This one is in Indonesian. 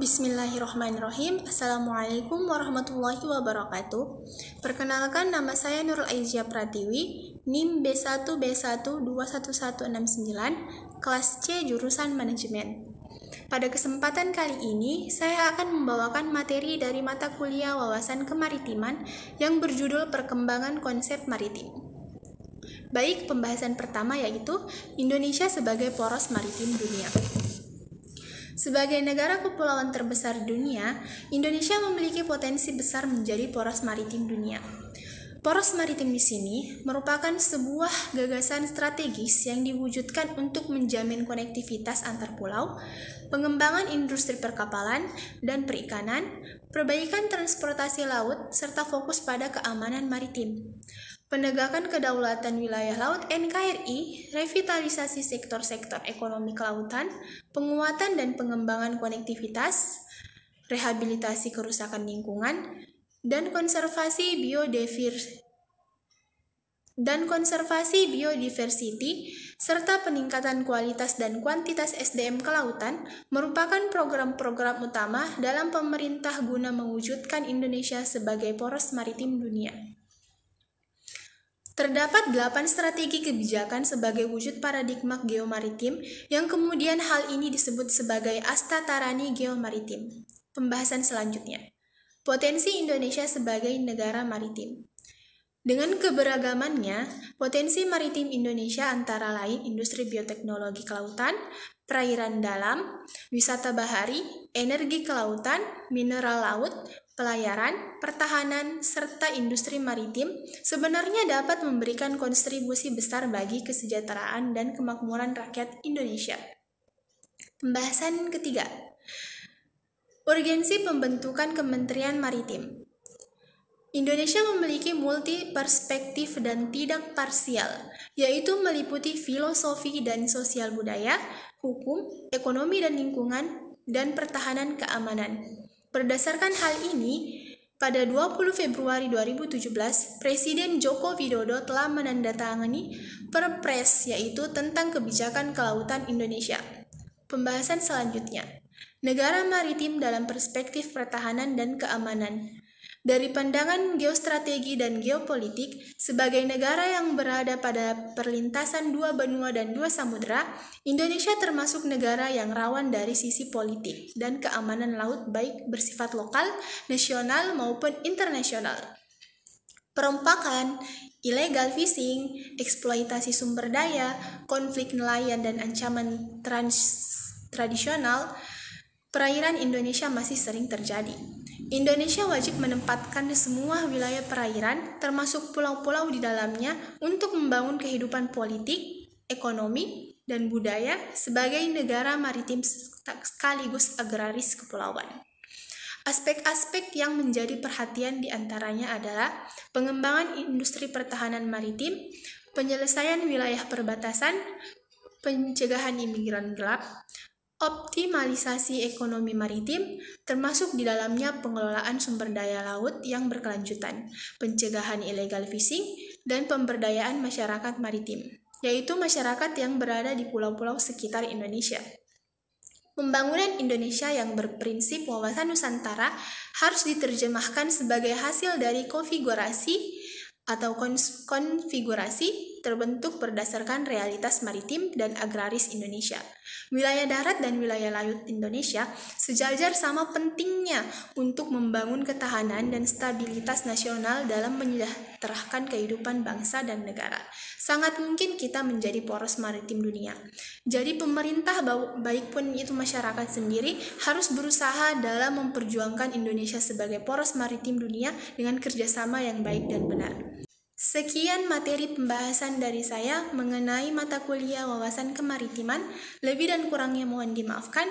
Bismillahirrahmanirrahim. Assalamualaikum warahmatullahi wabarakatuh. Perkenalkan, nama saya Nurul Aizia Pratiwi, NIM B1B1211169, kelas C jurusan manajemen. Pada kesempatan kali ini, saya akan membawakan materi dari mata kuliah wawasan kemaritiman yang berjudul Perkembangan Konsep Maritim. Baik, pembahasan pertama yaitu Indonesia sebagai poros maritim dunia. Sebagai negara kepulauan terbesar dunia, Indonesia memiliki potensi besar menjadi poros maritim dunia. Poros maritim di sini merupakan sebuah gagasan strategis yang diwujudkan untuk menjamin konektivitas antar pulau, pengembangan industri perkapalan dan perikanan, perbaikan transportasi laut, serta fokus pada keamanan maritim. Penegakan kedaulatan wilayah laut NKRI, revitalisasi sektor-sektor ekonomi kelautan, penguatan dan pengembangan konektivitas, rehabilitasi kerusakan lingkungan, dan konservasi biodiversity, serta peningkatan kualitas dan kuantitas SDM kelautan merupakan program-program utama dalam pemerintah guna mewujudkan Indonesia sebagai poros maritim dunia. Terdapat 8 strategi kebijakan sebagai wujud paradigma geomaritim yang kemudian hal ini disebut sebagai Asta Tarani Geomaritim. Pembahasan selanjutnya, potensi Indonesia sebagai negara maritim. Dengan keberagamannya, potensi maritim Indonesia antara lain industri bioteknologi kelautan, perairan dalam, wisata bahari, energi kelautan, mineral laut, pelayaran, pertahanan, serta industri maritim sebenarnya dapat memberikan kontribusi besar bagi kesejahteraan dan kemakmuran rakyat Indonesia. Pembahasan ketiga, urgensi pembentukan Kementerian Maritim. Indonesia memiliki multi perspektif dan tidak parsial, yaitu meliputi filosofi dan sosial budaya, hukum, ekonomi dan lingkungan, dan pertahanan keamanan. Berdasarkan hal ini, pada 20 Februari 2017, Presiden Joko Widodo telah menandatangani Perpres, yaitu tentang kebijakan kelautan Indonesia. Pembahasan selanjutnya, negara maritim dalam perspektif pertahanan dan keamanan. Dari pandangan geostrategi dan geopolitik, sebagai negara yang berada pada perlintasan dua benua dan dua samudera, Indonesia termasuk negara yang rawan dari sisi politik dan keamanan laut baik bersifat lokal, nasional maupun internasional. Perompakan, illegal fishing, eksploitasi sumber daya, konflik nelayan dan ancaman tradisional, perairan Indonesia masih sering terjadi. Indonesia wajib menempatkan semua wilayah perairan, termasuk pulau-pulau di dalamnya, untuk membangun kehidupan politik, ekonomi, dan budaya sebagai negara maritim sekaligus agraris kepulauan. Aspek-aspek yang menjadi perhatian diantaranya adalah pengembangan industri pertahanan maritim, penyelesaian wilayah perbatasan, pencegahan imigran gelap, optimalisasi ekonomi maritim, termasuk di dalamnya pengelolaan sumber daya laut yang berkelanjutan, pencegahan illegal fishing, dan pemberdayaan masyarakat maritim, yaitu masyarakat yang berada di pulau-pulau sekitar Indonesia. Pembangunan Indonesia yang berprinsip wawasan Nusantara harus diterjemahkan sebagai hasil dari konfigurasi terbentuk berdasarkan realitas maritim dan agraris Indonesia. Wilayah darat dan wilayah laut Indonesia sejajar sama pentingnya untuk membangun ketahanan dan stabilitas nasional dalam menyejahterakan kehidupan bangsa dan negara. Sangat mungkin kita menjadi poros maritim dunia. Jadi pemerintah baik pun itu masyarakat sendiri harus berusaha dalam memperjuangkan Indonesia sebagai poros maritim dunia dengan kerjasama yang baik dan benar. Sekian materi pembahasan dari saya mengenai mata kuliah wawasan kemaritiman. Lebih dan kurangnya mohon dimaafkan.